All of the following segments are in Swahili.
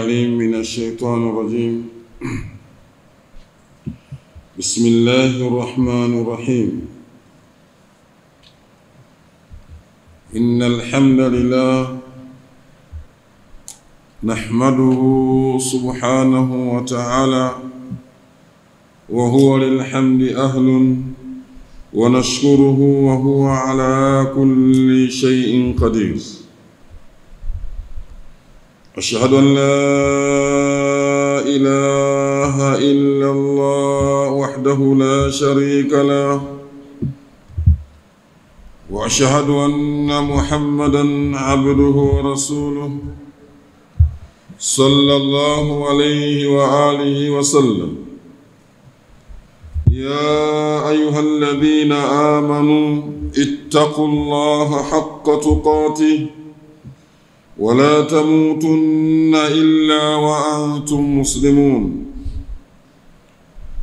من الشيطان الرجيم. بسم الله الرحمن الرحيم. إن الحمد لله نحمده سبحانه وتعالى وهو للحمد أهل ونشكره وهو على كل شيء قدير. أشهد أن لا إله إلا الله وحده لا شريك له، وأشهد أن محمدًا عبده ورسوله صلى الله عليه وآله وسلم. يا أيها الذين آمنوا اتقوا الله حق تقاته ولا تموتن إلا وأنتم مسلمون.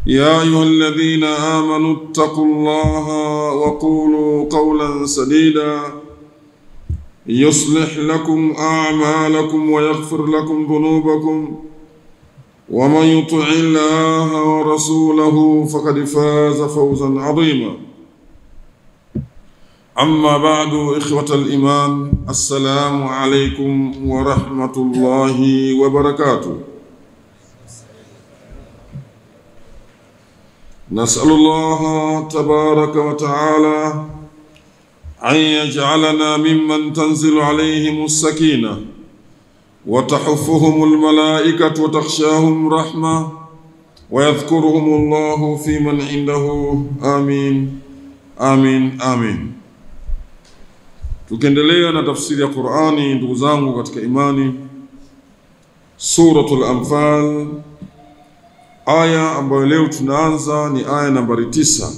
يا أيها الذين آمنوا اتقوا الله وقولوا قولا سديدا يصلح لكم أعمالكم ويغفر لكم ذنوبكم، ومن يطع الله ورسوله فقد فاز فوزا عظيما. أما بعد، إخوة الإيمان، السلام عليكم ورحمة الله وبركاته. نسأل الله تبارك وتعالى أن يجعلنا ممن تنزل عليهم السكينة وتحفهم الملائكة وتخشاهم رحمة ويذكرهم الله في من عنده. آمين آمين آمين. Tukiendelea na tafsiri ya Qur'ani, ndugu zangu katika imani, Suratul Anfal, aya ambayo leo tunaanza ni aya nambari 9,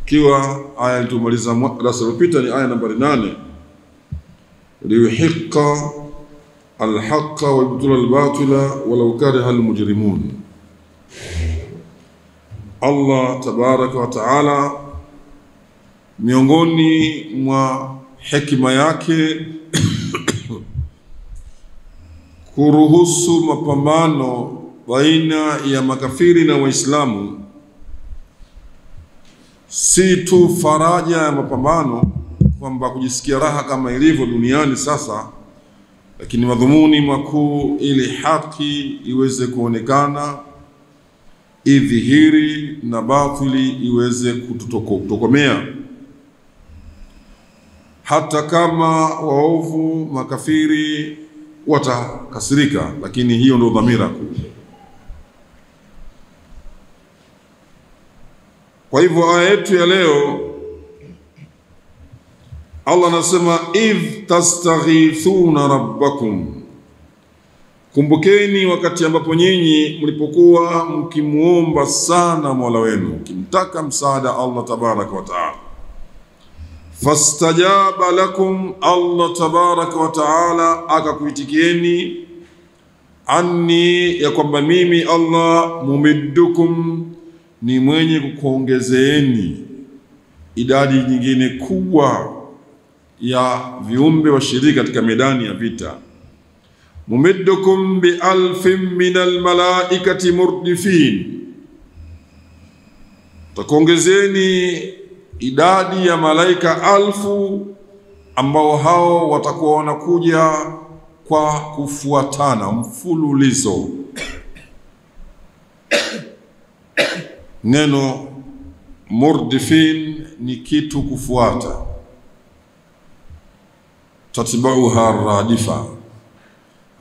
ikiwa aya ilitumaliza darasa lililopita ni aya nambari 8. Liyuhiqqa al-haqqa wa yubtila al-batila walau kariha al-mujrimun. Allah tabaraka wa taala miongoni mwa hekima yake kuruhusu mapambano baina ya makafiri na Waislamu, si tu faraja ya mapambano kwamba kujisikia raha kama ilivyo duniani sasa, lakini madhumuni makuu ili haki iweze kuonekana, idhihiri, na batili iweze kutokomea. Hata kama waovu makafiri watakasirika, lakini hiyo ndio dhamira kuu. Kwa hivyo aya yetu ya leo, Allah anasema idh tastaghithuna rabbakum, kumbukeni wakati ambapo nyinyi mlipokuwa mkimuomba sana Mola wenu, mkimtaka msaada Allah tabaraka wa taala. Fastajaba lakum, Allah tabaraka wa taala akakuitikieni, anni, ya kwamba mimi Allah mumiddukum, ni mwenye kukuongezeeni idadi nyingine kubwa ya viumbe washiriki katika medani ya vita. Mumiddukum bi alfin minal malaikati murdifin, takuongezeni idadi ya malaika 1000 ambao hao watakuwa wanakuja kwa kufuatana mfululizo. Neno murdifin ni kitu kufuata, tatbauha radifa.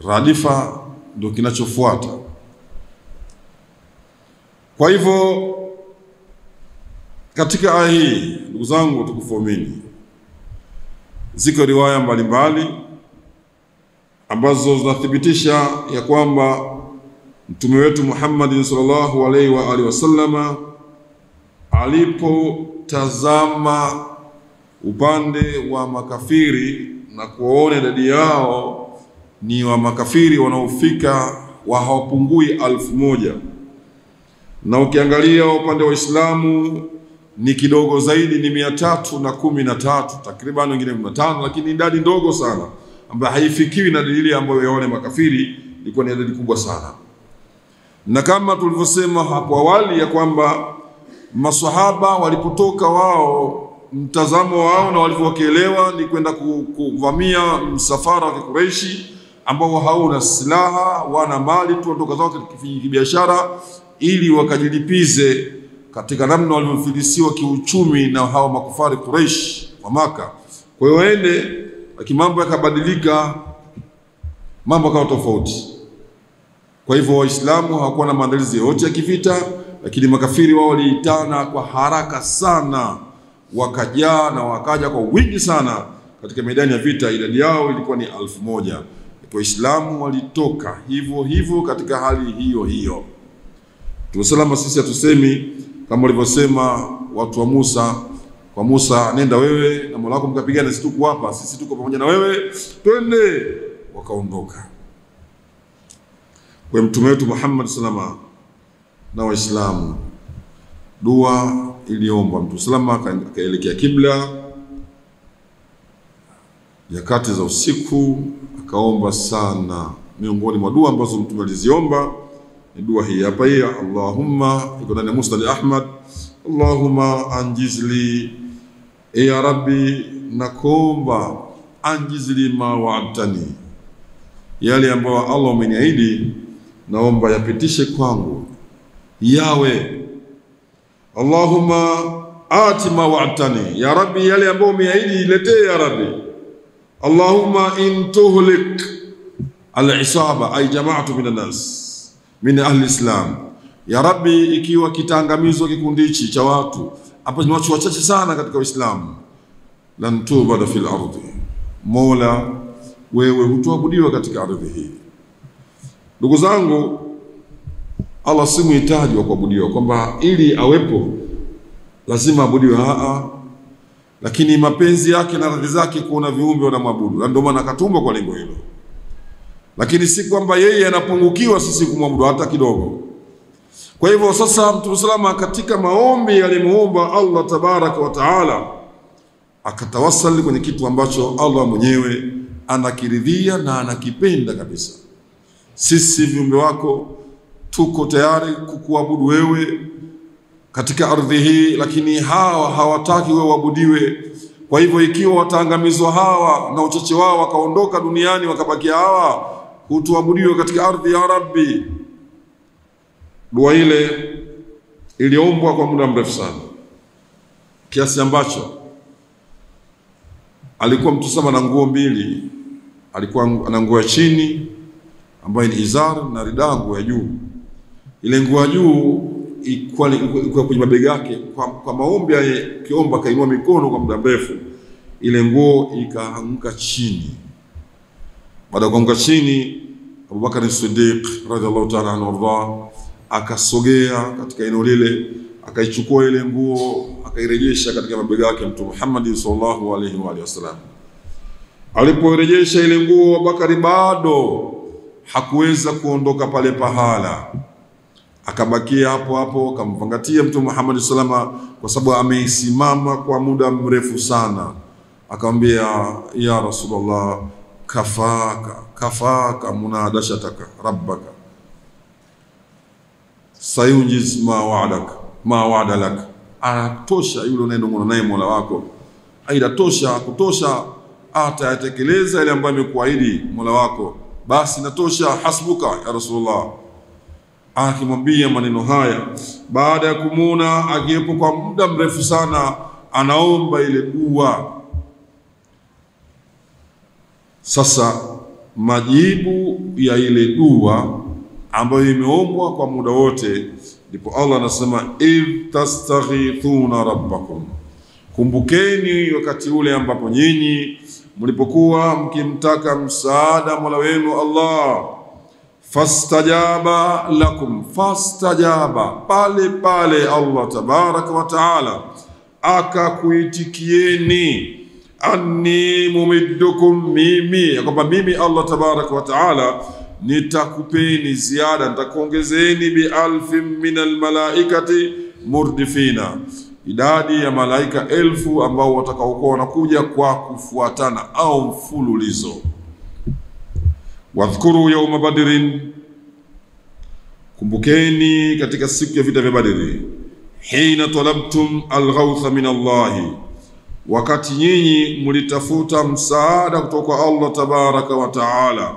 Radifa ndio kinachofuata. Kwa hivyo katika aya hii, ndugu zangu tukufuamini, ziko riwaya mbalimbali ambazo zinathibitisha ya kwamba Mtume wetu Muhammad sallallahu alaihi wa alihi wasallama alipotazama upande wa makafiri na kuona idadi yao ni wa makafiri wanaofika wa hawapungui 1000, na ukiangalia upande wa Uislamu ni kidogo zaidi, ni 313, takriban wengine 15, lakini idadi ndogo sana ambayo haifikiwi na dalili ambayo yaone makafiri ilikuwa ni idadi kubwa sana. Na kama tulivyosema hapo awali ya kwamba maswahaba walipotoka wao, mtazamo wao na walivyokielewa ni kwenda kuvamia msafara wa Quraishi ambao hauna silaha, wana mali tu, kutoka zao kibiashara, ili wakajilipize katika namna walivyofilisiwa kiuchumi na hao makufari Quraish wa Maka. Kwa hiyo waende, lakini mambo yakabadilika, mambo yakawa tofauti. Kwa hivyo Waislamu hawakuwa na maandalizi yote ya kivita, lakini makafiri wao waliitana kwa haraka sana, wakajaa na wakaja kwa wingi sana katika medani ya vita. Idadi yao ilikuwa ni 1000. Waislamu walitoka hivyo hivyo katika hali hiyo hiyo. Tusalama sisi hatusemi kama walivyosema watu wa Musa, kwa Musa, nenda wewe na Mola wako mkapigana, sisi tuko hapa, sisi tuko pamoja na wewe, twende. Wakaondoka. Kwa mtume wetu Muhammad salama na Waislamu, dua iliombwa. Mtume salama akaelekea kibla nyakati za usiku, akaomba sana. Miongoni mwa dua ambazo mtume aliziomba ni dua hii hapa, hii Allahumma, iko ndani ya Musnad Ahmad, Allahumma anjizli, ya Rabbi, nakuomba anjizli ma wa'adtani, yale ambayo Allah ameniahidi naomba yapitishe kwangu yawe. Allahumma ati ma wa'adtani, ya Rabbi, yale ambayo umeahidi letee ya Rabbi. Allahumma in tuhlik al-isaba ay jama'atu min an-nas min ahli Islam, ya Rabbi, ikiwa kitaangamizwa kikundi hichi cha watu hapa, ni watu wachache sana katika Uislamu, lan tubada fil ardi, Mola wewe hutuabudiwa katika ardhi hii. Ndugu zangu, Allah si muhitaji wa kuabudiwa kwamba ili awepo lazima abudiwe, lakini mapenzi yake na radhi zake kuona viumbe wanamwabudu, na ndio maana akatumba kwa lengo hilo. Lakini si kwamba yeye anapungukiwa sisi kumwabudu hata kidogo. Kwa hivyo sasa Mtume salama katika maombi alimuomba Allah tabaraka wa taala, akatawasali kwenye kitu ambacho Allah mwenyewe anakiridhia na anakipenda kabisa. Sisi viumbe wako tuko tayari kukuabudu wewe katika ardhi hii, lakini hawa hawataki wewe uabudiwe. Kwa hivyo ikiwa wataangamizwa hawa na uchache wao wakaondoka duniani wakabaki hawa, hutuabudiwe katika ardhi ya Rabbi. Dua ile iliombwa kwa muda mrefu sana, kiasi ambacho alikuwa mtu sama na nguo mbili. Alikuwa ana nguo ya chini ambayo ni izar na rida, nguo ya juu. Ile nguo ya juu ilikuwa kwenye mabega yake. Kwa maombi yake kiomba, kainua mikono kwa muda mrefu, ile nguo ikaanguka chini. Baada ya kuanguka chini, Abu Bakar as-Siddiq radhiallahu ta'ala anhu akasogea katika eneo lile, akaichukua ile nguo, akairejesha katika mabega yake Mtume Muhammad sallallahu alaihi wa sallam. Aliporejesha ile nguo, Abubakari bado hakuweza kuondoka pale pahala, akabakia hapo hapo, akampangatia Mtume Muhammad salama, kwa sababu ameisimama kwa muda mrefu sana. Akamwambia, ya Rasulullah, kafaka munadashataka rabbaka sayunjiz ma wa'ada lak. Anatosha yule unayenong'ona naye Mola wako, aidatosha kutosha, atayatekeleza ile ambayo amekuahidi Mola wako, basi natosha, hasbuka ya Rasulullah. Akimwambia maneno haya baada ya kumuona akiwepo kwa muda mrefu sana anaomba ile dua. Sasa majibu ya ile dua ambayo imeombwa kwa muda wote, ndipo Allah anasema id tastaghithuna rabbakum, kumbukeni wakati ule ambapo nyinyi mlipokuwa mkimtaka msaada Mola wenu Allah, fastajaba lakum, fastajaba, pale pale Allah tabaraka wa taala akakuitikieni, anni mumiddukum, mimi kwamba mimi Allah tabaraka wa taala nitakupeni ziada, nitakuongezeni bi alfin minal malaikati murdifina, idadi ya malaika 1000 ambao watakaokuwa wanakuja kwa kufuatana au mfululizo. Wadhkuru yawma badrin, kumbukeni katika siku ya vita vya Badri, hina talabtum alghawtha min Allah, wakati nyinyi mulitafuta msaada kutoka Allah tabaraka wa taala.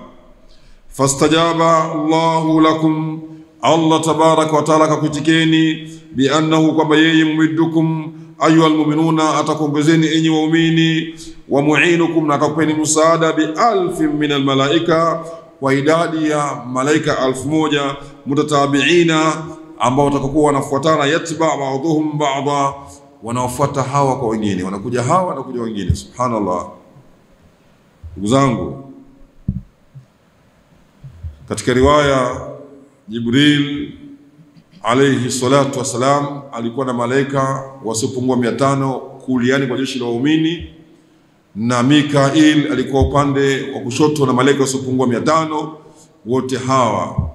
Fastajaba Allahu lakum, Allah tabaraka wa taala akakuitikeni, bi annahu kwamba yeye mumiddukum ayuha almu'minuna, atakuongezeni enyi waumini, wa mu'inukum, na atakupeni msaada bi alfin min almalaika, wa idadi ya malaika 1000 mutatabiina, ambao watakokuwa wanafuatana, yatba ba'dhum ba'dha, wanaofuata hawa kwa wengine, wanakuja hawa wanakuja wengine. Subhanallah. Ndugu zangu, katika riwaya Jibril alayhi salatu wasalam alikuwa na malaika wasiopungua 500 kuliani kwa jeshi la waumini, na Mikail alikuwa upande wa kushoto na malaika wasiopungua 500. Wote hawa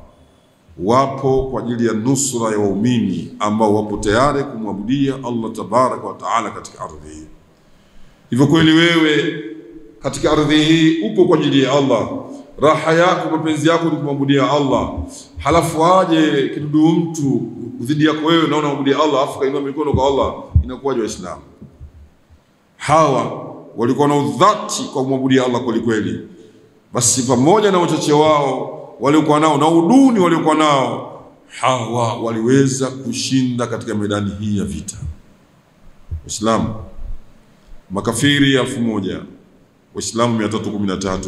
wapo kwa ajili ya nusra ya waumini ambao wapo tayari kumwabudia Allah tabaraka wa taala katika ardhi hii. Hivyo kweli wewe katika ardhi hii upo kwa ajili ya Allah, raha yako, mapenzi yako ni kumwabudia Allah. Halafu aje kidudu mtu dhidi yako wewe, naona kumwabudia Allah, afu kainua mikono kwa Allah, inakuwaje Waislamu? Hawa walikuwa na udhati kwa kumwabudia Allah kweli kweli, basi pamoja na uchache wao waliokuwa nao na uduni waliokuwa nao, hawa waliweza kushinda katika medani hii ya vita. Waislamu makafiri 1000, Waislamu 313.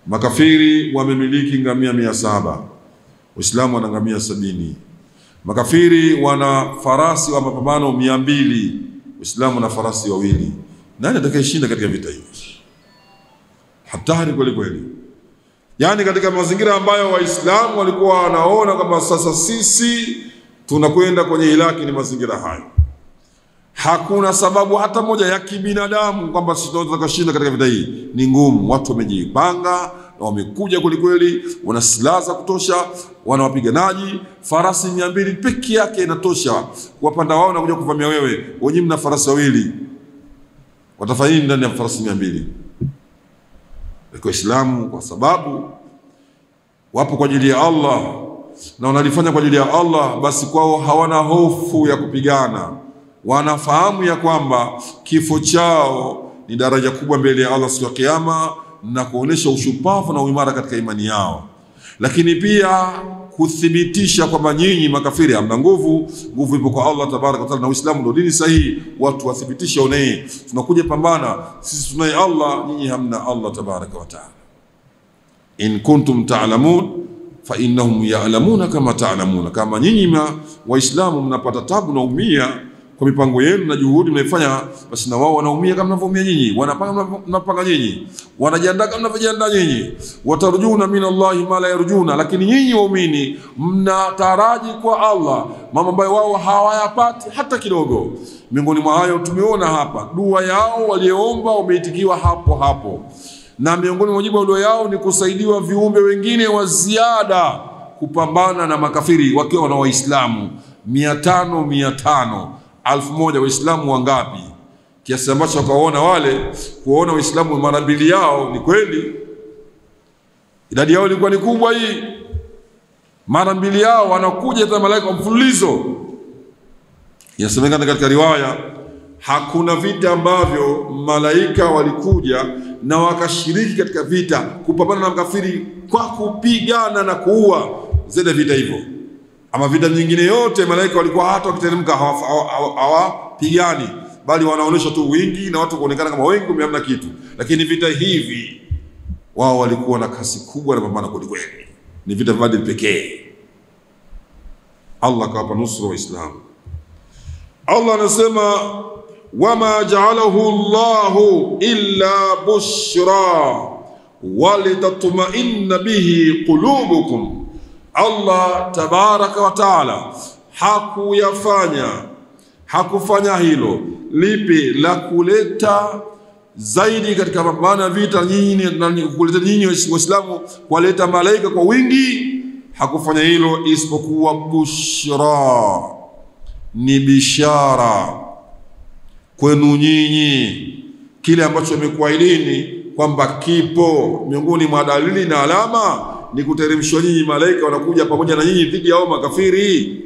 Makafiri wamemiliki ngamia 700, Waislamu wana ngamia 70. Makafiri wana farasi wa mapambano 200, Waislamu na farasi 2. Nani atakayeshinda katika vita hivi? Hatari kweli kweli. Yani katika mazingira ambayo Waislamu walikuwa wanaona kama sasa sisi tunakwenda kwenye hilaki, ni mazingira hayo. Hakuna sababu hata moja ya kibinadamu kwamba sisi tunaweza kushinda katika vita hii. Ni ngumu. Watu wamejipanga na wamekuja kweli kweli, wana silaha za kutosha, wana wapiganaji. Farasi 200 pekee yake inatosha kuwapanda wao na kuja kuvamia wewe. Wenyewe mna farasi 2, watafanya nini ndani ya farasi 200? Kwa Islamu, kwa sababu wapo kwa ajili ya Allah na wanalifanya kwa ajili ya Allah, basi kwao hawana hofu ya kupigana. Wanafahamu ya kwamba kifo chao ni daraja kubwa mbele ya Allah siku ya Kiyama, na kuonesha ushupavu na uimara katika imani yao, lakini pia kuthibitisha kwamba nyinyi makafiri hamna nguvu. Nguvu ipo kwa Allah tabaraka wa taala, na Uislamu ndio dini sahihi. Watu wathibitisha, onee tunakuja pambana, sisi tunaye Allah, nyinyi hamna Allah tabaraka wa taala. In kuntum ta'lamun fa innahum ya'lamuna kama ta'lamuna, kama nyinyi Waislamu mnapata tabu na umia kwa mipango yenu na juhudi mnaifanya, basi na wao wanaumia kama mnavyoumia nyinyi, wanapanga mnapanga nyinyi, wanajiandaa kama mnavyojiandaa nyinyi. Watarjuna min Allahi ma la yarjuna, lakini nyinyi waumini mnataraji kwa Allah mambo ambayo wao hawayapati hata kidogo. Miongoni mwa hayo tumeona hapa, dua yao walioomba wameitikiwa hapo hapo, na miongoni mwa wajibu wa dua yao ni kusaidiwa viumbe wengine wa ziada kupambana na makafiri wakiwa na Waislamu 500 1000. Waislamu wangapi? Kiasi ambacho wakaona wale kuona Waislamu mara 2 yao. Ni kweli idadi yao ilikuwa ni kubwa hii, mara 2 yao wanakuja hata malaika mfululizo. Inasemekana katika riwaya, hakuna vita ambavyo malaika walikuja na wakashiriki katika vita kupambana na makafiri kwa kupigana na kuua zaidi vita hivyo. Ama vita nyingine yote malaika walikuwa hata wakiteremka hawapigani, bali wanaonesha tu wingi na watu kuonekana kama wengi, kumbe hamna kitu. Lakini vita hivi wao walikuwa na kasi kubwa na pambana kweli kweli. Ni vita vya Badri pekee. Allah kawapa nusra Waislamu. Allah anasema, wama ja'alahu Allahu illa bushra walitatma'inna bihi qulubukum. Allah tabaraka wa taala hakufanya hilo lipi la kuleta zaidi katika mapambano ya vita nyinyi, na kuleta nyinyi Waislamu kuwaleta malaika kwa wingi. Hakufanya hilo isipokuwa bushra, ni bishara kwenu nyinyi, kile ambacho amekuahidini kwamba kipo miongoni mwa dalili na alama ni kuteremshwa nyinyi malaika wanakuja pamoja na nyinyi dhidi ya makafiri.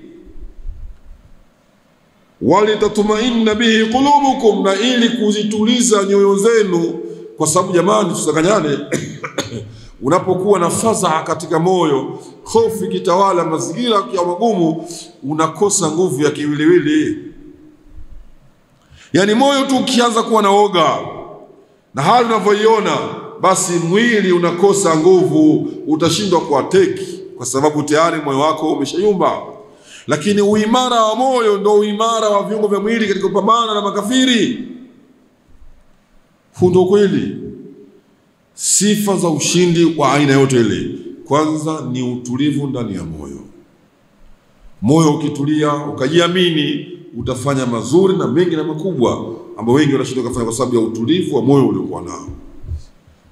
Walitatmainna bihi qulubukum, na ili kuzituliza nyoyo zenu, kwa sababu jamani tusakanyane unapokuwa na fadhaa katika moyo, hofu kitawala, mazingira ya magumu, unakosa nguvu ya kiwiliwili. Yani moyo tu ukianza kuwa na woga na hali unavyoiona, basi mwili unakosa nguvu, utashindwa kuateki kwa sababu tayari moyo wako umeshayumba. Lakini uimara wa moyo ndio uimara wa viungo vya mwili katika kupambana na makafiri. Ndio kweli sifa za ushindi wa aina yote ile. Kwanza ni utulivu ndani ya moyo. Moyo ukitulia, ukajiamini, utafanya mazuri na mengi na makubwa ambayo wengi wanashindwa kufanya kwa sababu ya utulivu wa moyo uliokuwa nao.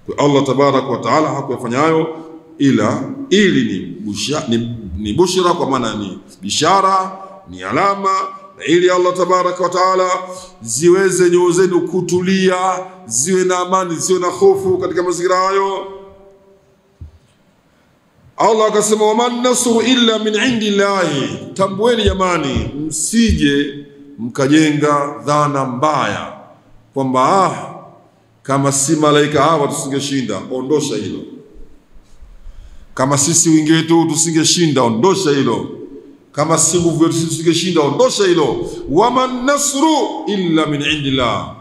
Kwa Allah tabarak wa taala hakuyafanya hayo ila ili ni bushra, kwa maana ni bishara, ni alama, na ili Allah tabarak wa taala ziweze nyoyo zenu kutulia, ziwe na amani, ziwe na hofu katika mazingira hayo. Allah akasema waman nasru illa min indillahi. Tambueni jamani, msije mkajenga dhana mbaya kwamba kama si malaika hawa tusingeshinda. Ondosha hilo. Kama sisi wingi wetu tusingeshinda, ondosha hilo. Kama si nguvu yetu tusingeshinda, ondosha hilo. Waman nasru illa min indillah.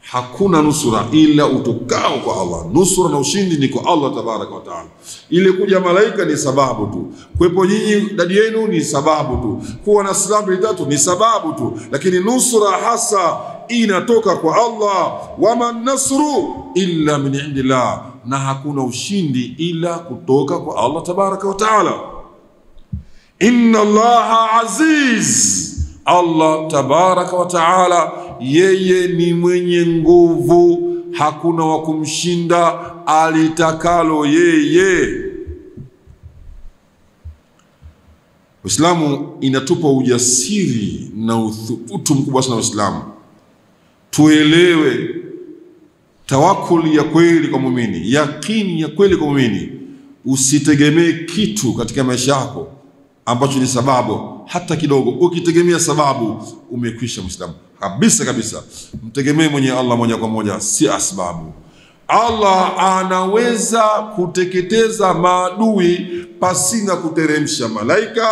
Hakuna nusura ila utokao kwa Allah. Nusura na ushindi ni kwa Allah tabaraka wa taala. Ile kuja malaika ni sababu tu, kuwepo nyinyi ndani yenu ni sababu tu, kuwa na silaha tatu ni sababu tu, lakini nusura hasa inatoka kwa Allah. Waman nasru illa min indillah, na hakuna ushindi ila kutoka kwa Allah tabaraka wa taala. Inna Allaha aziz, Allah tabaraka wa taala yeye ni mwenye nguvu, hakuna wa kumshinda alitakalo yeye. Uislamu inatupa ujasiri na uthubutu mkubwa sana. Uislamu tuelewe tawakkul ya kweli kwa muumini, yakini ya kweli kwa muumini. Usitegemee kitu katika maisha yako ambacho ni sababu hata kidogo. Ukitegemea sababu umekwisha Muislamu kabisa kabisa. Mtegemee mwenye Allah moja kwa moja, si asbabu. Allah anaweza kuteketeza maadui pasina kuteremsha malaika,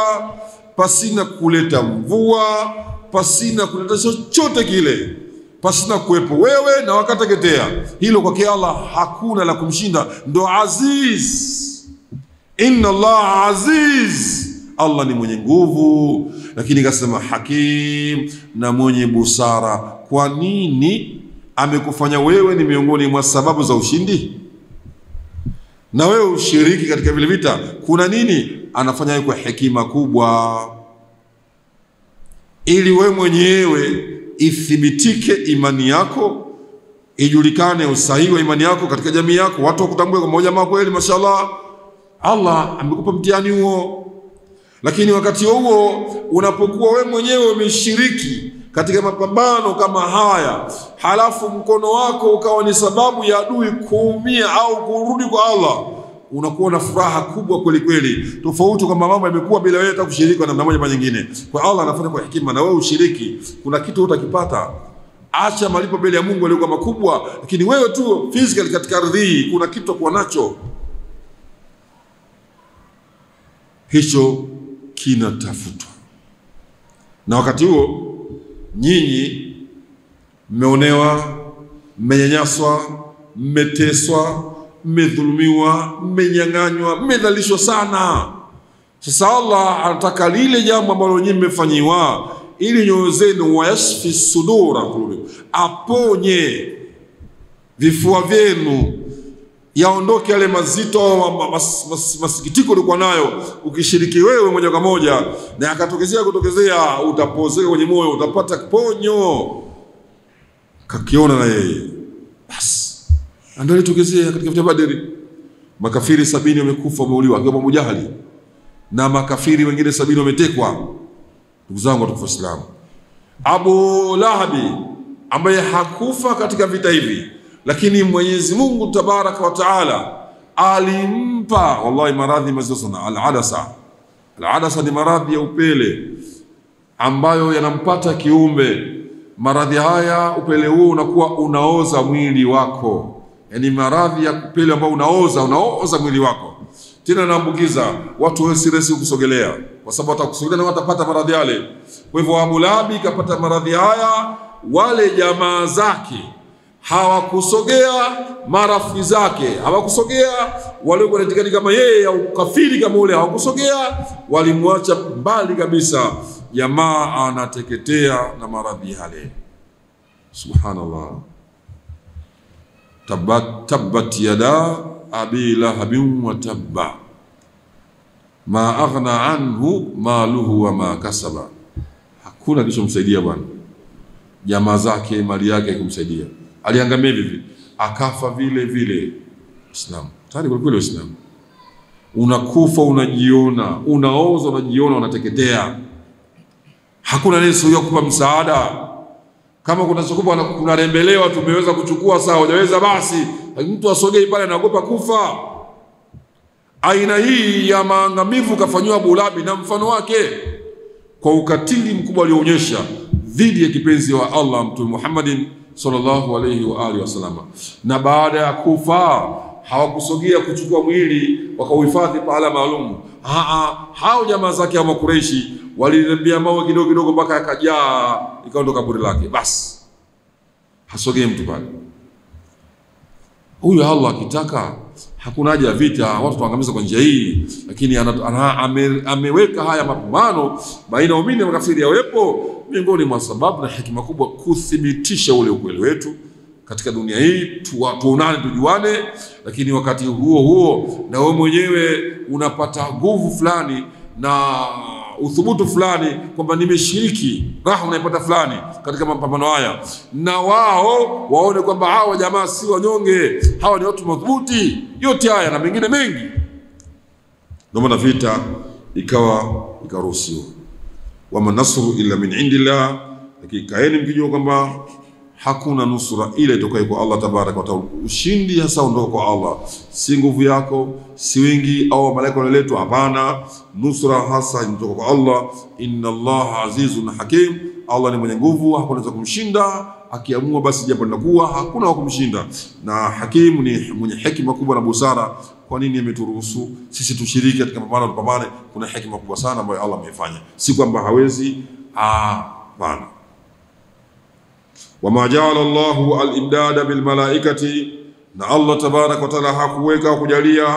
pasina kuleta mvua, pasina kuleta chochote kile, pasina kuwepo wewe na wakateketea. Hilo kwa Allah hakuna la kumshinda. Ndo aziz. Inna Allah aziz, Allah ni mwenye nguvu, lakini kasema hakim, na mwenye busara. Kwa nini amekufanya wewe ni miongoni mwa sababu za ushindi, na wewe ushiriki katika vile vita? Kuna nini? Anafanya kwa hekima kubwa, ili wewe mwenyewe ithibitike imani yako, ijulikane usahihi wa imani yako katika jamii yako, watu wakutambue kwa moja kweli mashallah Allah amekupa mtihani huo. Lakini wakati huo unapokuwa wewe mwenyewe umeshiriki katika mapambano kama haya, halafu mkono wako ukawa ni sababu ya adui kuumia au kurudi kwa Allah, unakuwa na furaha kubwa kweli kweli, tofauti kama mambo yamekuwa bila wewe hata kushiriki na namna moja au nyingine. Kwa Allah anafanya kwa hekima, na wewe ushiriki, kuna kitu utakipata. Acha malipo mbele ya Mungu yalikuwa makubwa, lakini wewe tu physically katika ardhi kuna kitu kwa nacho, hicho kinatafutwa. Na wakati huo nyinyi mmeonewa, mmenyanyaswa, mmeteswa, mmedhulumiwa, mmenyang'anywa, mmedhalishwa sana. Sasa Allah anataka lile jambo ambalo nyinyi mmefanyiwa, ili nyoyo zenu wayashfi sudura, aponye vifua vyenu, yaondoke yale mazito masikitiko ulikuwa nayo. Ukishiriki wewe moja kwa moja na kutokezea, utapozeka kwenye moyo, utapata ponyo kakiona na yeye. Basi ndio ilitokezea katika vita Badri. Makafiri 70 wamekufa, wameuliwa, akiwemo Abu Jahali, na makafiri wengine 70 wametekwa. Ndugu zangu wa Uislamu, Abu Lahabi ambaye hakufa katika vita hivi, lakini Mwenyezi Mungu Tabaraka wa Taala alimpa wallahi maradhi mazito sana. Al-adasa ni maradhi ya upele ambayo yanampata kiumbe. Maradhi haya, upele huo unakuwa unaoza mwili wako, yani maradhi ya upele ambao unaoza mwili wako, tena naambukiza watu. Wewe si rahisi kusogelea, kwa sababu atakusogelea na watapata maradhi yale. Kwa hivyo Abu Lahabi kapata maradhi haya, wale jamaa zake hawakusogea, marafiki zake hawakusogea, wale wanatikani kama yeye au kafiri kama ule hawakusogea, walimwacha mbali kabisa. Jamaa anateketea na maradhi yale. Subhanallah. Tabbat yada abi lahabin wa tabba ma aghna anhu maluhu wa ma kasaba. Hakuna kilichomsaidia bwana. Jamaa zake, mali yake kumsaidia. Aliangamia vipi? Akafa vile vile. Islam tayari kwa kweli Islam. Unakufa unajiona, unaoza unajiona, unateketea. Hakuna nesi ya kukupa msaada. Kama kuna chokupa kunarembelewa, tumeweza kuchukua sawa, hujaweza basi mtu asogei pale, anaogopa kufa. Aina hii ya maangamivu kafanywa Abu Lahabi na mfano wake kwa ukatili mkubwa alioonyesha dhidi ya kipenzi wa Allah Mtume Muhammadin sallallahu alayhi wa alihi wasallam. Na baada ya kufa hawakusogea kuchukua mwili wakauhifadhi pahala maalum. Hao jamaa zake wa Makureishi walirembea mawe kidogo kidogo mpaka yakajaa, ikaondoka kaburi lake. Basi hasogee mtu pale. Huyu Allah akitaka hakuna haja ya vita, watu tuangamiza kwa njia hii, lakini ameweka haya mapambano baina ya waumini na makafiri yawepo, miongoni mwa sababu na hekima kubwa kuthibitisha ule ukweli wetu katika dunia hii, tuonane tujuane. Lakini wakati huo na wewe mwenyewe unapata nguvu fulani na uthubutu fulani kwamba nimeshiriki, raha unaipata fulani katika mapambano haya, na wao waone kwamba hawa jamaa si wanyonge, hawa ni watu madhubuti. Yote haya na mengine mengi, ndio maana vita ikaruhusiwa. Wama nasru illa min indillah, lakini kaeni mkijua kwamba hakuna nusura ila itokayo kwa Allah Tabaraka wa Taala. Ushindi hasa unatoka kwa Allah, si nguvu yako, si wingi au malaika wanaletwa. Hapana, nusura hasa inatoka kwa Allah. Inna Allah azizun hakim, Allah ni mwenye nguvu, hakuna kumshinda. Akiamua basi jambo linakuwa, hakuna wa kumshinda. Na hakim ni mwenye hekima kubwa na busara. Kwa nini ameturuhusu sisi tushiriki katika mapambano? Tupambane, kuna hekima kubwa sana ambayo Allah ameifanya, si kwamba hawezi. Hapana. Wama ja'ala Allahu al-imdada bil malaikati, na Allah Tabaraka wa Taala hakuweka kujalia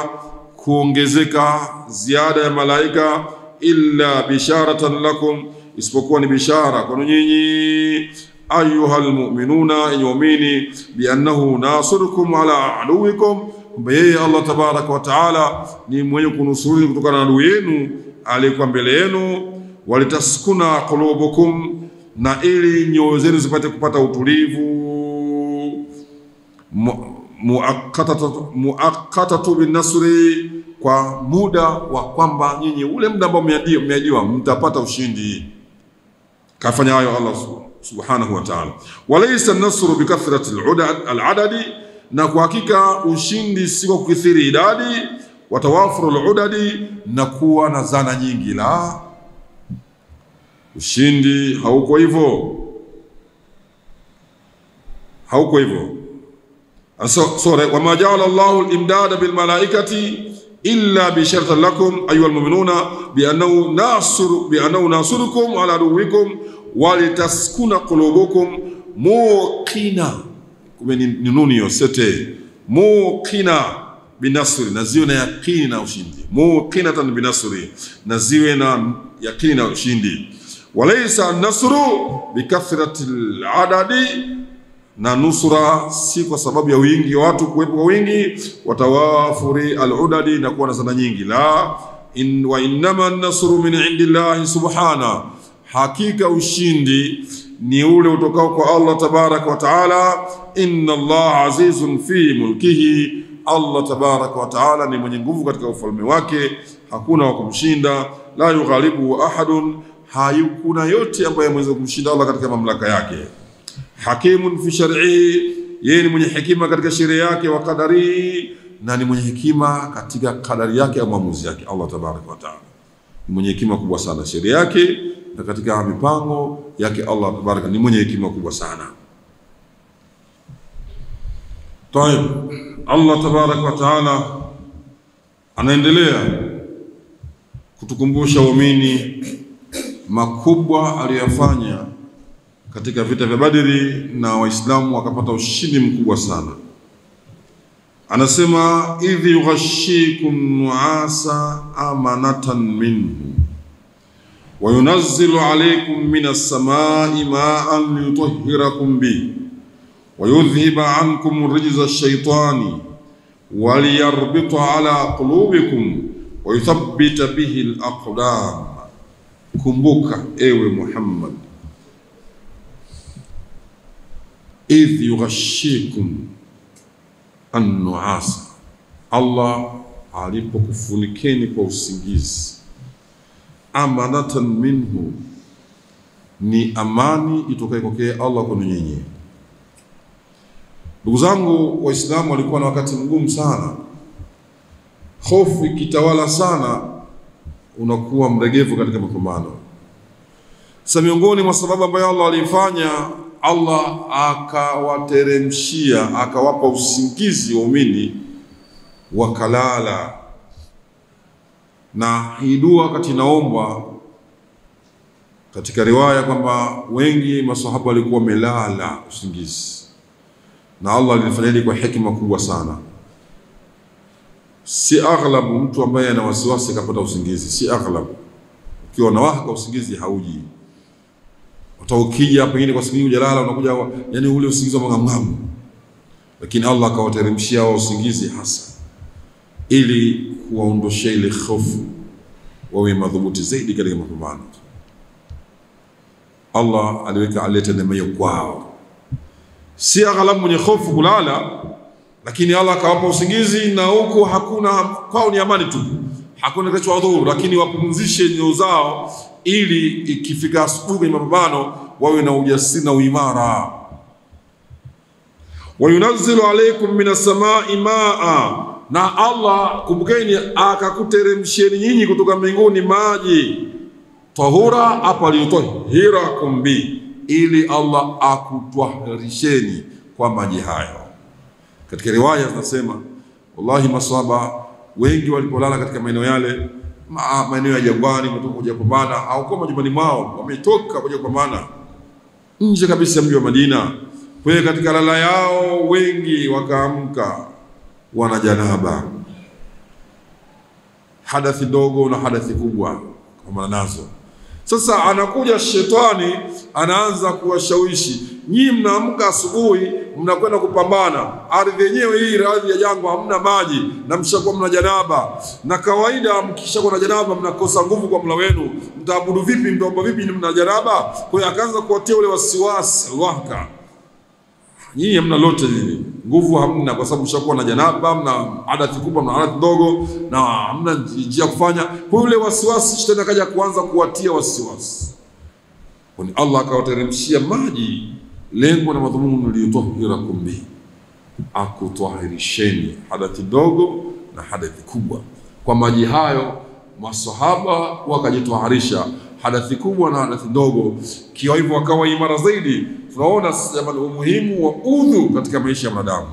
kuongezeka ziada ya malaika illa bisharatan lakum, isipokuwa ni bishara kwa nyinyi ayuhal mu'minuna, yu'mini bi annahu nasirukum ala aduwikum, kwamba yeye Allah Tabaraka wa Taala ni mwenye kunusuru kutokana na adui yenu aliyekuwa mbele yenu. Walitaskuna qulubukum, na ili nyoyo zenu zipate kupata utulivu. Muakkatatu bin nasri, kwa muda wa kwamba nyinyi ule muda ambao mmeajiwa mtapata ushindi. Kafanya hayo Allah subhanahu wa ta'ala. Walaysa an-nasru bi kathrati al-adadi, na kwa hakika ushindi si kwa kukithiri idadi. Watawafuru al-udadi, na kuwa na zana nyingi. La, ushindi hauko hivyo, hauko hivyo. Wama ja'ala Allahu al-imdada bil malaikati illa bi shartin lakum ayyuha al-mu'minuna bi annahu nasirukum ala aduwikum walitaskuna qulubukum muqina. Kumeni nuni yosete muqina binasri, na ziwe na yakini na ushindi. Muqinatan binasri, na ziwe na yakini na ushindi. Walaysa an-nasru bikathrati al-adadi, na nusura si kwa sababu ya wingi wa watu kuwepo kwa wingi. Watawafuri al-udadi, na kuwa na zana nyingi. La, wa innama an-nasru min indillahi subhana, hakika ushindi ni ule utokao kwa Allah Tabaraka wa Taala. Inna Allah azizun fi mulkihi, Allah Tabaraka wa Taala ni mwenye nguvu katika ufalme wake, hakuna wa kumshinda. La yughalibu ahadun, hayukuna yote ambaye mweza kumshinda Allah katika mamlaka yake. Hakimun fi shar'ihi, yeye ni mwenye hekima katika sheria yake, wa qadari, na ni mwenye hekima katika kadari yake au maamuzi yake. Allah tabaraka wa taala ni mwenye hekima kubwa sana sheria yake, na katika mipango yake Allah tabaraka ni mwenye hekima kubwa sana. Tayeb, Allah tabaraka wa taala anaendelea kutukumbusha waumini makubwa aliyofanya katika vita vya Badri, na Waislamu wakapata ushindi mkubwa sana. Anasema idh yughashshikum nu'asa amanatan minhu wa yunazzilu alaykum minas samai ma'an liyutahhirakum bihi wa yudhhiba ankum rijza ash-shaytani wa liyarbita ala qulubikum wa yuthabbita bihi al-aqdam. Kumbuka ewe Muhammad, idh yughashshikum an-nu'asa, Allah alipokufunikeni kwa usingizi, amanatan minhu, ni amani itokayo kwake Allah kwa nyinyi. Ndugu zangu Waislamu walikuwa na wakati mgumu sana. Hofu ikitawala sana, unakuwa mregevu katika mapambano. Sasa miongoni mwa sababu ambayo Allah alifanya, Allah akawateremshia, akawapa usingizi waumini, wakalala. Na hii dua kati naomba katika riwaya kwamba wengi masahaba walikuwa wamelala usingizi, na Allah alifanya hili kwa hekima kubwa sana. Si aghlabu mtu ambaye ana wasiwasi kapata usingizi, si aghlabu. Ukiwa na wahaka usingizi hauji. Utaukija pengine kwa siku hujalala, unakuja yani ule usingizi wa mangamngamu. Lakini Allah akawateremshia wao usingizi hasa ili kuwaondoshia ile hofu, wawe madhubuti zaidi katika mapambano. Allah aliweka aleta neema hiyo kwao. Si aghlabu mwenye hofu kulala, lakini Allah akawapa usingizi, na huko hakuna, kwao ni amani tu, hakuna kinachowadhuru, lakini wapumzishe nyoyo zao ili ikifika asubuhi kwenye mapambano wawe na ujasiri na uimara. Wa yunazzilu alaykum minas samai maa, na Allah kumbukeni akakuteremsheni nyinyi kutoka mbinguni maji tahura, hapa aliyotahhirakum bi, ili Allah akutwahirisheni kwa maji hayo. Katika riwaya zinasema wallahi maswahaba wengi walipolala katika maeneo yale, maeneo ya jangwani, wametoka kuja kupambana, au kwa majumbani mwao wametoka kuja kupambana nje kabisa ya mji wa Madina. Kwa hiyo katika lala yao wengi wakaamka wana janaba, hadathi ndogo na hadathi kubwa kwa nazo. Sasa anakuja shetani anaanza kuwashawishi, nyinyi mnaamka asubuhi mnakwenda kupambana, ardhi yenyewe hii ardhi ya jangwa, hamna maji na mshakuwa mna janaba, na kawaida mkishakuwa na janaba mnakosa nguvu kwa Mola wenu, mtaabudu vipi, mtaomba vipi ni mna janaba? Kwa hiyo akaanza kuwatia ule wasiwasi waka, nyinyi hamna lote hili, nguvu hamna kwa sababu mshakuwa na janaba, mna hadathi kubwa na hadathi ndogo, na hamna njia kufanya. Kwa yule wasiwasi shetani akaja kuanza kuwatia wasiwasi. Kwa ni Allah akawateremshia maji, lengo na madhumuni liyutahhirakum bihi, akutwahirisheni hadathi ndogo na hadathi kubwa. Kwa maji hayo masahaba wakajitwaharisha hadathi kubwa na hadathi ndogo, kiwa hivyo wakawa imara zaidi. Tunaona umuhimu wa udhu katika maisha ya mwanadamu.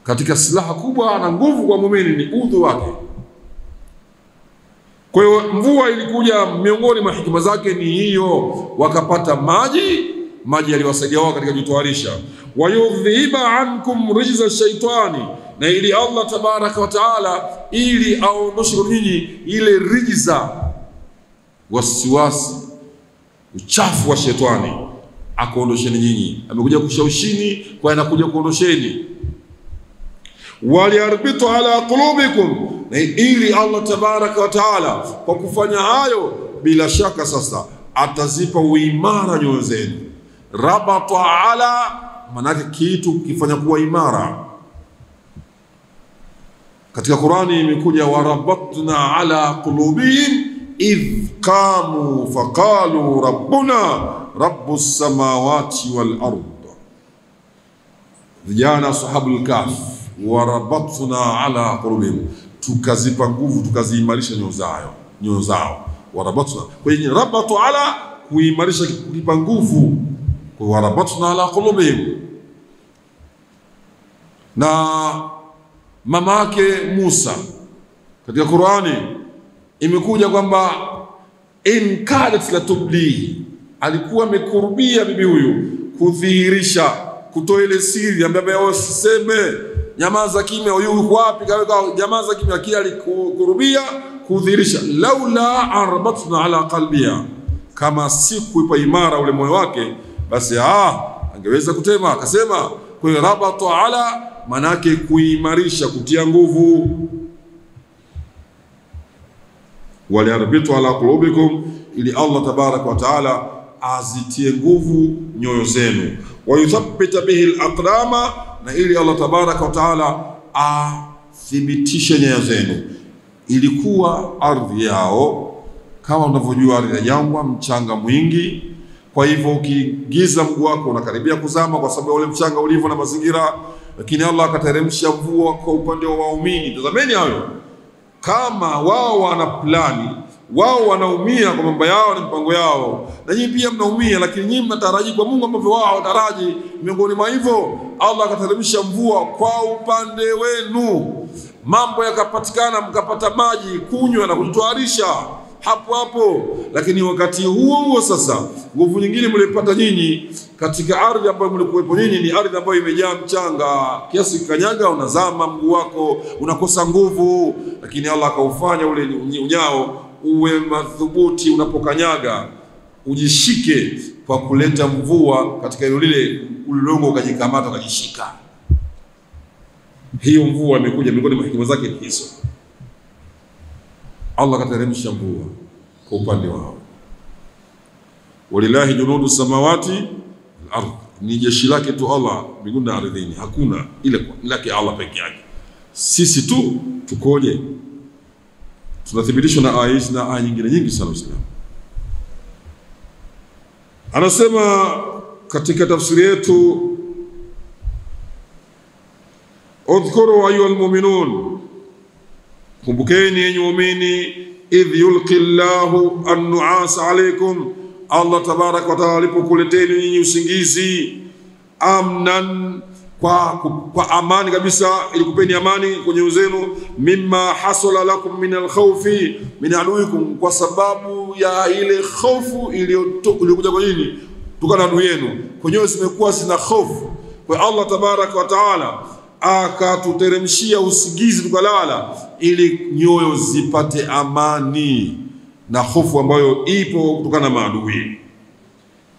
Katika silaha kubwa na nguvu kwa muumini ni udhu wake. Kwa hiyo mvua ilikuja, miongoni mwa hikima zake ni hiyo, wakapata maji yaliwasaidia wao katika kujitwaharisha. Wa yudhiba ankum rijza shaitani, na ili Allah tabaraka wa taala ili aondoshe kwa nyinyi ile rijza, wasiwasi, uchafu wa shetani, akaondosheni nyinyi. Amekuja kushawishini, kwa anakuja kuondosheni. Waliyarbitu ala qulubikum, na ili Allah tabaraka wa taala kwa kufanya hayo, bila shaka sasa atazipa uimara nyoyo zenu. Rabata ala, manake kitu kifanya kuwa imara. Katika Qurani imekuja warabatna ala qulubihim idh qamu faqalu rabbuna rabbus samawati wal ard. vijana ashabul kahf, warabatna ala qulubihim, tukazipa nguvu, tukaziimarisha nyoyo zao. Warabatna, kwa hiyo rabatu ala, kuimarisha, kuipa nguvu. Kwa warabatna ala qulubihim. Na mamake Musa katika Qur'ani imekuja kwamba in kadat la tubli, alikuwa amekurubia bibi huyu kudhihirisha, kutoa ile siri ambaye wasiseme nyamaza kimya, huyu yuko wapi, kaweka nyamaza kimya, kile alikurubia kudhihirisha. Laula arbatna ala qalbiha, kama si kuipa imara ule moyo wake, basi angeweza kutema. Akasema kwa rabatu ala, manake kuimarisha, kutia nguvu. Waliarbitu ala qulubikum, ili Allah tabaraka wa taala azitie nguvu nyoyo zenu. Wayuthabbita bihi al-aqdama, na ili Allah tabaraka wa taala athibitishe nyayo zenu. Ilikuwa ardhi yao kama unavyojua ardhi ya jangwa, mchanga mwingi. Kwa hivyo ukigiza mguu wako unakaribia kuzama kwa sababu ule mchanga ulivyo na mazingira. Lakini Allah akateremsha mvua kwa upande wa waumini. Tazameni hayo, kama wao wana plani, wao wanaumia kwa mambo yao na mipango yao, na nyinyi pia mnaumia, lakini nyinyi mnataraji kwa Mungu ambavyo wao hawataraji. Miongoni mwa hivyo Allah akateremsha mvua kwa upande wenu, mambo yakapatikana, mkapata maji kunywa na kujitwarisha hapo. Lakini wakati huo sasa, nguvu nyingine mlipata nyinyi katika ardhi ambayo mlikuwepo nyinyi, ni ardhi ambayo imejaa mchanga, kiasi kanyaga unazama mguu wako, unakosa nguvu. Lakini Allah akaufanya ule unyao uwe madhubuti, unapokanyaga ujishike kwa kuleta mvua katika eneo lile, ulongo ukajikamata ukajishika. Hiyo mvua imekuja, miongoni mwa hikima zake ni hizo. Allah kateremsha mvua kwa upande wao. Walillahi junudu samawati al-ardh, ni jeshi lake tu Allah mbinguni na ardhini, hakuna ile lake Allah peke yake. Sisi tu tukoje? Tunathibitishwa na aya hizi na aya nyingine nyingi sana Uislamu. Anasema katika tafsiri yetu, udhkuru ayyuhal mu'minun, kumbukeni enyi waumini, idh yulqi Allahu an-nu'asa alaykum, Allah tabaraka wa taala alipokuleteni nyinyi usingizi, amnan, kwa amani kabisa, ilikupeni amani kwenye uzenu, mimma hasala lakum min al-khawfi min aduikum, kwa sababu ya ile hofu iliyokuja kwa nyinyi kutokana na adui yenu. Kwenyewe zimekuwa zina hofu, kwa Allah tabaraka wa taala akatuteremshia usingizi tukalala, ili nyoyo zipate amani na hofu ambayo ipo kutokana na maadui.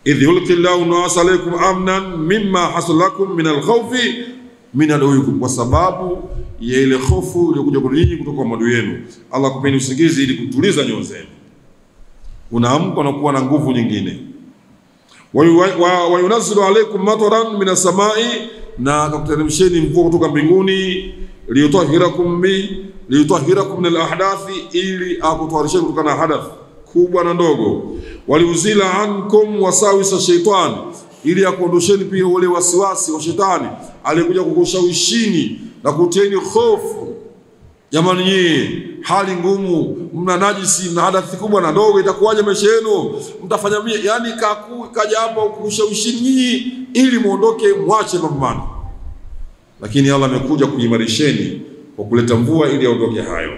idh yulqi Allahu an-nu'asa alaykum amnan mimma hasala lakum min al-khawfi min aduwikum, kwa sababu ya ile hofu iliyokuja kwa nyinyi kutoka kwa maadui yenu. Allah kupeni usingizi ili kutuliza nyoyo zenu, unaamka na kuwa na nguvu nyingine. Wa yunazzilu alaykum mataran min as-samai, na akakuteremsheni mvua kutoka mbinguni, liyutahhirakum min al-ahdathi, ili akutwarisheni kutokana na hadath kubwa na ndogo. Waliuzila ankum wasawisa shaitan, ili akuondosheni pia ule wasiwasi wa shetani aliyekuja kukushawishini na kutieni hofu. Jamani, nyinyi hali ngumu, mna najisi na hadathi kubwa na ndogo, itakuwaje maisha yenu? Mtafanya yani kaja hapo kukushawishini nyinyi ili muondoke, mwache mapambano. Lakini Allah amekuja kuimarisheni kwa kuleta mvua ili aondoke hayo.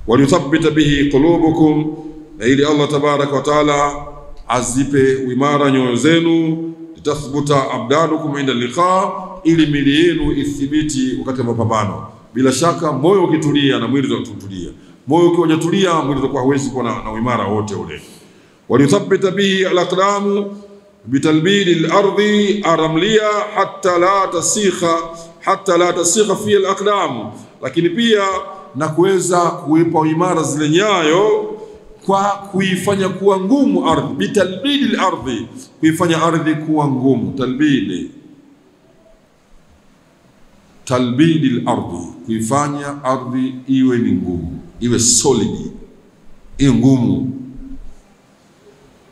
Waliyuthabbita bihi qulubukum, na ili Allah tabaraka wa taala azipe uimara nyoyo zenu, litathbuta abdanukum inda liqa, ili mili yenu ithibiti wakati wa mapambano. Bila shaka moyo ukitulia na mwili utatulia. Moyo ukiwa hujatulia, mwili utakuwa hawezi kuwa na uimara wote ule. Waliyuthabbita bihi al-aqdamu bitalbidi al-ardi aramliya hatta la tasikha fi al-aqdam, lakini pia na kuweza kuipa imara zile nyayo kwa kuifanya kuwa ngumu ardhi. Bitalbidi al-ardi, kuifanya ardhi kuwa ngumu. Talbidi al-ardi, kuifanya ardhi iwe ni ngumu, iwe solid, iwe ngumu,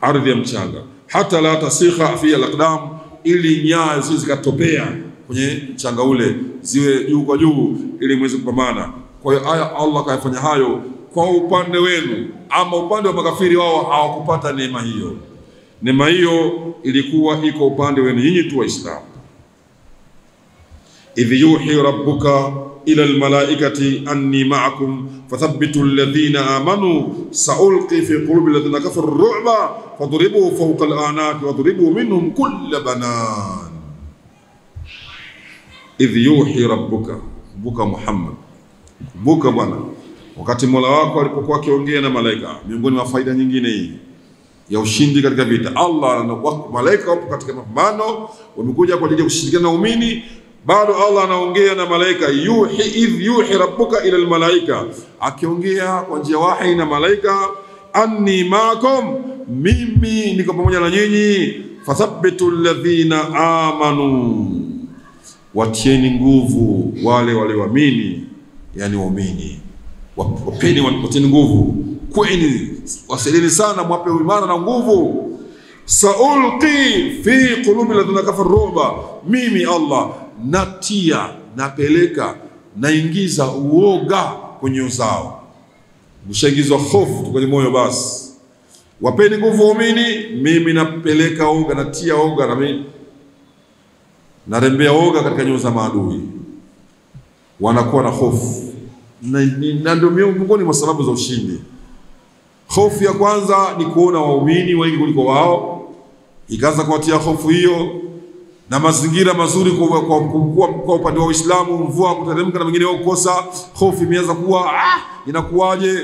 ardhi ya mchanga. Hata la tasikha fi al-aqdam, ili nyayo zikatopea kwenye mchanga ule, ziwe juu kwa juu ili mweze kupambana. Kwa hiyo Allah kayafanya hayo kwa upande wenu, ama upande wa makafiri wao hawakupata neema hiyo. Neema hiyo ilikuwa iko upande wenu nyinyi tu Waislamu. idh yuhi rabbuka ila almalaikati anni ma'akum fathabbitu alladhina amanu sa'ulqi fi qulubi alladhina kafaru ar-ru'ba fadribu fawqa al-a'naqi wadribu minhum kull banan. idh yuhi rabbuka, buka Muhammad, buka bwana, wakati Mola wako alipokuwa akiongea na malaika. Miongoni mwa faida nyingine hii ya ushindi katika vita, Allah na malaika wapo katika mapambano, wamekuja kwa ajili ya kushirikiana na waumini. Bado Allah anaongea na malaika, idh yuhi rabbuka ila almalaika, akiongea kwa njia wahi na malaika, anni ma'akum, mimi niko pamoja na nyinyi, fathabbitu alladhina amanu, watieni nguvu wale walioamini, yani waumini. Wapeni, watieni nguvu, kweni wasaidieni sana, mwape imara na nguvu. Saulqi fi qulubi alladhina kafaru ruba, mimi Allah natia, napeleka, naingiza uoga kwenye nyoyo zao. Mshaingizwa hofu kwenye moyo, basi wapeni nguvu waumini, mimi napeleka uoga, natia uoga, na mimi narembea uoga katika nyoyo za maadui, wanakuwa na hofu. Na ndio miongoni mwa sababu za ushindi. Hofu ya kwanza ni kuona waumini wengi kuliko wao, ikaanza kuwatia hofu hiyo. Na mazingira mazuri kwa upande wa Uislamu, mvua kuteremka na wengine wao kukosa, hofu imeanza kuwa inakuwaje.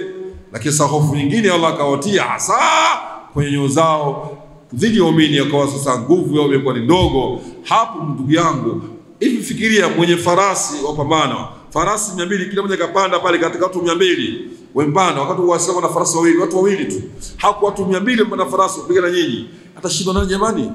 Lakini sasa hofu nyingine Allah akawatia hasa kwenye nyoyo zao dhidi ya waumini, akawa sasa nguvu yao imekuwa ni ndogo. Hapo ndugu yangu, hivi fikiria, mwenye farasi wapambana, farasi 200, kila mmoja kapanda pale katika watu 200 wembana, wakati Waislamu na farasi wawili, watu wawili tu. Hapo watu 200 wembana farasi kupigana nyinyi, atashindwa nani jamani?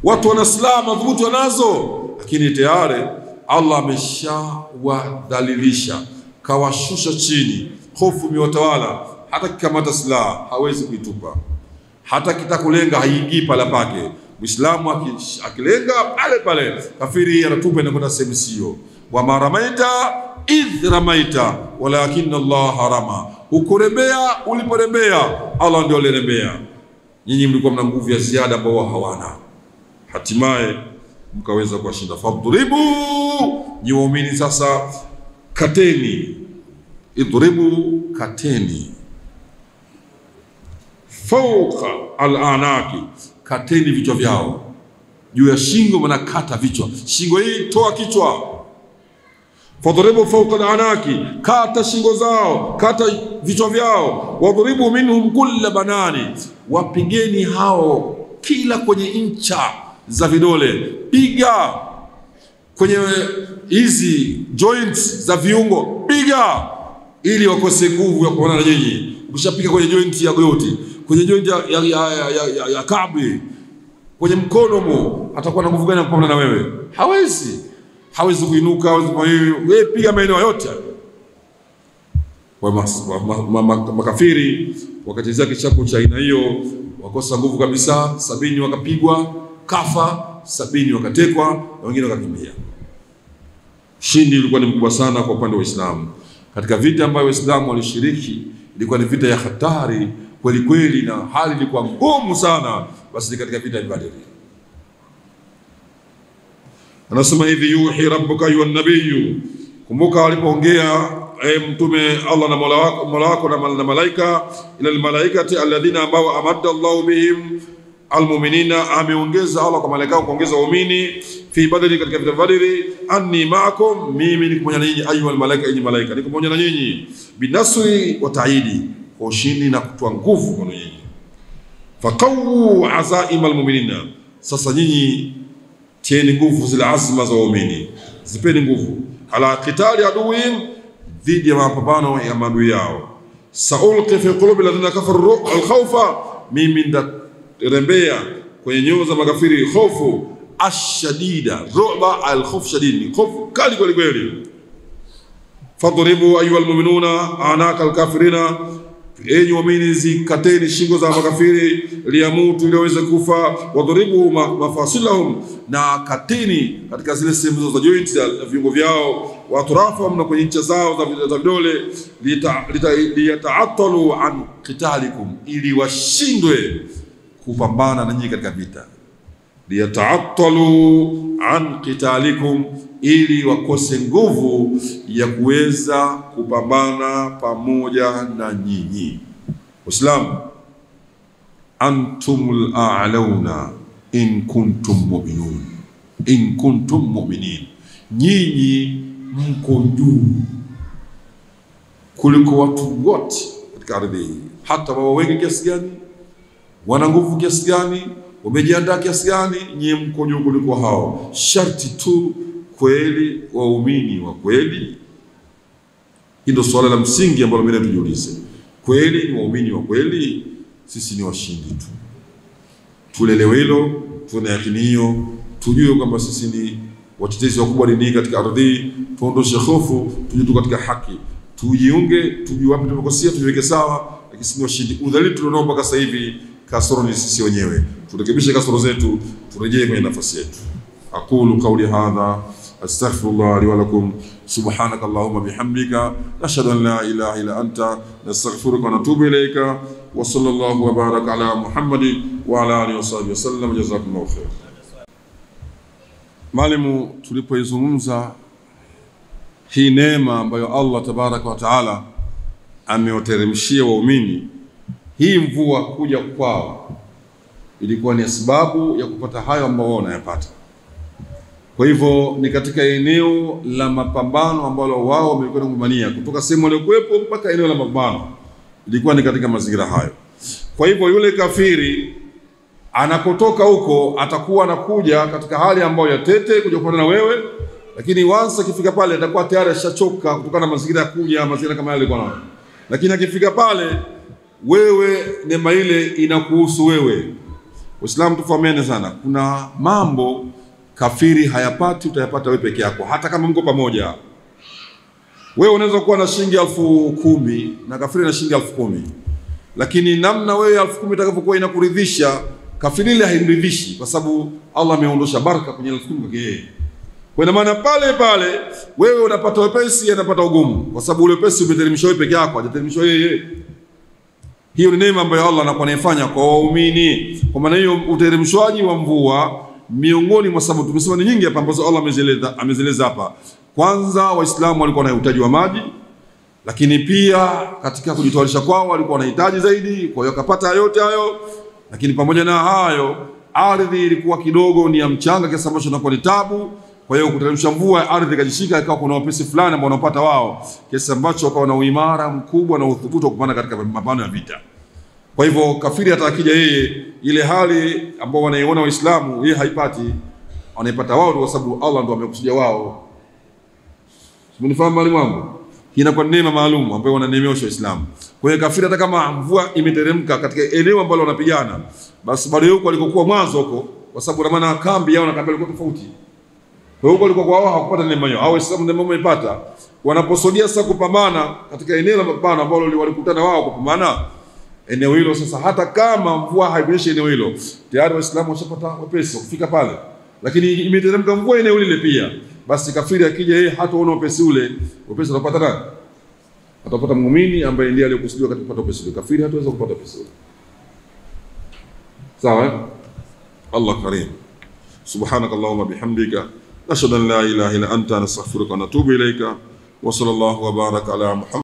Watu wana silaha madhubuti wanazo, lakini tayari Allah ameshawadhalilisha, kawashusha chini, hofu imewatawala. Hata kikamata silaha hawezi kuitupa, hata kitakulenga haingii pala pake. Muislamu akilenga pale pale, kafiri anatupa na kwenda sehemu sio. Wa maramaita idh ramaita walakinna Allah harama, ukurembea uliporembea, Allah ndio alirembea. Nyinyi mlikuwa mna nguvu ya ziada ambao hawana, hatimaye mkaweza kuwashinda. Fadribu, nyi waumini sasa kateni, idribu, kateni, fawqa al-anaki, kateni vichwa vyao. Juu ya shingo mnakata vichwa, shingo hii toa kichwa. Fadribu fawqa al-anaki, kata shingo zao, kata vichwa vyao. Wadribu minhum kull banani, wapigeni hao kila kwenye incha za vidole, piga kwenye hizi joints za viungo, piga ili wakose nguvu ya kuona na nyinyi. Ukishapiga kwenye joint ya goti, kwenye joint ya kabi, kwenye mkono mo, atakuwa na nguvu gani kupambana na wewe? Hawezi kuinuka, wewe piga maeneo yote. Kwa makafiri wakachezea kichapo cha aina hiyo, wakosa nguvu kabisa. 70 wakapigwa kafa, 70 wakatekwa, na wengine wakakimbia. Shindi ilikuwa ni mkubwa sana kwa upande wa Uislamu. Katika vita ambayo Waislamu walishiriki, ilikuwa ni vita ya hatari kweli kweli, na hali ilikuwa ngumu sana. Basi katika vita ya Badr, anasema hivi, yuhi rabbuka ayyuhan nabiyyu, kumbuka walipoongea mtume Allah na Mola wako na malaika, ila almalaikati alladhina ambao amadda Allahu bihim almu'minina, ameongeza Allah kwa malaika kuongeza waumini, fi Badri, katika vita Badri, anni ma'akum, mimi niko pamoja na nyinyi, ayyuhal malaika, enyi malaika, niko pamoja na nyinyi, binasri wa ta'idi, kwa ushindi na kutoa nguvu kwa nyinyi. Faqawu azaim almu'minina, sasa nyinyi tieni nguvu zile azma za waumini, zipeni nguvu, ala qitali aduwin, dhidi ya mapambano ya maadui yao. Saulqi fi qulubi alladhina kafaru alkhawfa, mimi ndarembea kwenye nyoyo za makafiri hofu, ashadida, ruba alkhawf shadid, ni hofu kali kweli kweli. Fadribu ayyuhal mu'minuna anaka alkafirina, enyi waamini zikateni shingo za makafiri, liyamutu ili waweze kufa, wadhuribu mafasilahum, na kateni katika zile sehemu za joint za viungo vyao, watrafahum, na kwenye ncha zao za vidole, liyataatalu an qitalikum, ili washindwe kupambana na nyinyi katika vita. Liyataatalu an qitalikum, ili wakose nguvu ya kuweza kupambana pamoja na nyinyi. Waislamu, antumul a'launa in kuntum mu'minun, in kuntum mu'minin, nyinyi mko juu kuliko watu wote katika ardhi hii. Hata wao wengi kiasi gani, wana nguvu kiasi gani, wamejiandaa kiasi gani, nyinyi mko juu kuliko hao. Sharti tu kweli waumini wa kweli. Hilo swala la msingi ambalo mimi natujiulize. Kweli ni waumini wa kweli? Sisi ni washindi tu. Tulelewe hilo, tuna yakini hiyo, tujue kwamba sisi ni watetezi wakubwa dini katika ardhi, tuondoshe hofu, tujue katika haki. Tujiunge, tujue wapi tumekosea, tujiweke sawa, lakini sisi ni washindi. Udhalimu tulionao mpaka sasa hivi, kasoro ni sisi wenyewe. Turekebishe kasoro zetu, turejee kwenye nafasi yetu. Aqulu qawli hadha astaghfirullah li wa lakum, subhanaka allahumma bihamdika, nashhadu an la ilaha illa anta, nastaghfiruka wa natubu ilayka, wa sallallahu wa baraka ala Muhammadin wa ala alihi wa sahbihi wasallam. Jazakumullahu khair. Mwalimu, tulipoizungumza hii neema ambayo Allah tabaraka wa taala amewateremshia waumini, hii mvua kuja kwao ilikuwa ni sababu ya kupata hayo ambao wanayapata. Kwa hivyo ni katika eneo la mapambano ambalo wao wamekwenda kupambania, kutoka sehemu waliokuwepo mpaka eneo la mapambano, ilikuwa ni katika mazingira hayo. Kwa hivyo yule kafiri anakotoka huko atakuwa anakuja katika hali ambayo ya tete kuja kupambana na wewe, lakini once akifika pale atakuwa tayari ashachoka kutokana na mazingira ya kuja, mazingira kama yale kwa. Lakini akifika pale, wewe neema ile inakuhusu wewe. Uislamu tufahamiane sana, kuna mambo kafiri hayapati, utayapata wewe peke yako, hata kama mko pamoja. Wewe unaweza kuwa na shilingi 10,000 na kafiri na shilingi 10,000, lakini namna wewe 10,000 itakapokuwa inakuridhisha, kafiri ile haimridhishi, kwa sababu Allah ameondosha baraka kwenye 10,000 kwake yeye. Kwa maana pale pale wewe unapata wepesi, anapata ugumu, kwa sababu ule wepesi umeteremshwa wewe peke yako, hajateremshwa yeye. Hiyo ni neema ambayo Allah anakuwa anaifanya kwa waumini. Kwa maana hiyo uteremshwaji wa mvua miongoni mwa sababu tumesema ni nyingi hapa ambazo Allah amezeleza hapa. Kwanza, Waislamu walikuwa na uhitaji wa maji, lakini pia katika kujitwarisha kwao walikuwa wanahitaji zaidi, kwa hiyo akapata yote hayo. Lakini pamoja na hayo, ardhi ilikuwa kidogo ni ya mchanga kiasi ambacho inakuwa ni tabu. Kwa hiyo kuteremsha mvua, ardhi ikajishika, ikawa kuna wepesi fulani ambao wanapata wao, kiasi ambacho wakawa na uimara mkubwa na uthubutu kupanda katika mapambano ya vita. Kwa hivyo kafiri atakija yeye, ile hali ambao wanaiona Waislamu yeye haipati, wanaipata wao kwa sababu Allah ndo amekusudia wao. Mnifahamu mwalimu wangu? Inakuwa neema maalum ambayo wananeemeshwa Waislamu. Kwa hiyo kafiri hata kama mvua imeteremka katika eneo ambalo wanapigana, basi bado yuko alikokuwa mwanzo huko, kwa sababu maana kambi yao na kambi ilikuwa tofauti. Kwa hiyo walikuwa kwa wao hawakupata neema hiyo. Hao Waislamu neema wameipata. Wanaposodia sasa kupambana katika eneo la mapambano ambalo walikutana wao kupambana, eneo hilo sasa, hata kama mvua haikunyeshi eneo hilo, tayari Waislamu washapata wepesi kufika pale. Lakini imeteremka mvua eneo lile pia, basi kafiri akija yeye hataona wepesi ule. Wepesi atapata nani? Atapata muumini ambaye ndiye aliyokusudiwa katika kupata wepesi ule. Kafiri hataweza kupata wepesi ule. Sawa? Allah karim. Subhanakallahumma bihamdika, nashhadu an la ilaha illa anta, nastaghfiruka wa natubu ilayka, wa sallallahu wa baraka ala Muhammad.